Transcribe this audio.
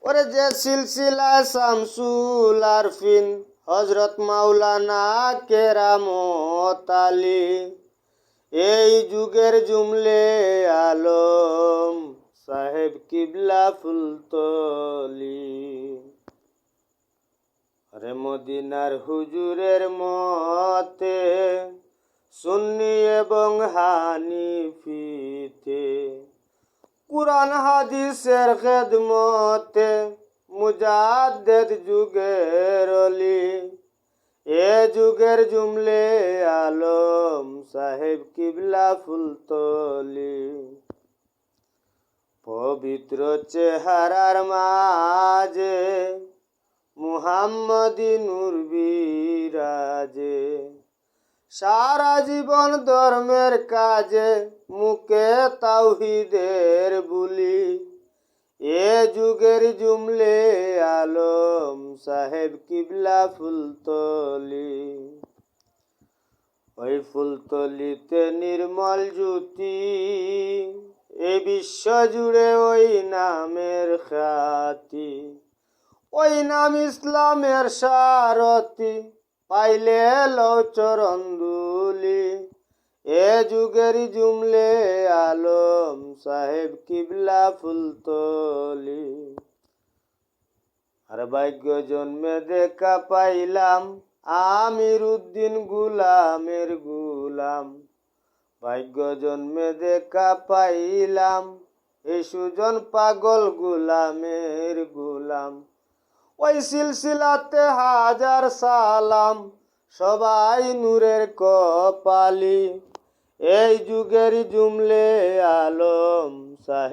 ওরে যে সিলসিলায় শামসুল আরফিন হজরত মাওলানা কেরামত আলী, এই যুগের জুমলে আলম সাহেব কিবলা ফুলতলি। আরে মদিনার হুজুরের মতে সুন্নি এবং হানিফিতে, কুরআন হাদিসের খেদমতে মুজাদ্দেদ যুগের অলি, এ যুগের জুমলে আলম সাহেব কিবলা ফুলতলি। পবিত্র চেহারার মাঝে মুহাম্মদি নূর বিরাজে, সারা জীবন ধর্মের কাজে মুখে তাওহীদের বুলি, এ যুগের জুমলে আলম সাহেব কিবলা ফুলতলি। ওই ফুলতলিতে নির্মল জ্যোতি, এ বিশ্ব জুড়ে ওই নামের খ্যাতি, ওই নাম ইসলামের সারথি, পাইলে লও চরণ দুলি, এ যুগের জুমলে আলম সাহেব কিবলা ফুলতলি। আর ভাগ্য জন্মে দেখা পাইলাম আমির উদ্দিন গুলামের গুলাম, ভাগ্য জন্মে দেখা পাইলাম এই সুজন পাগল গুলামের গুলাম। ওই সিলসিলাতে হাজার সালাম, সবাই নূরের কপালি, এই যুগের জুমলে আলম সাহেব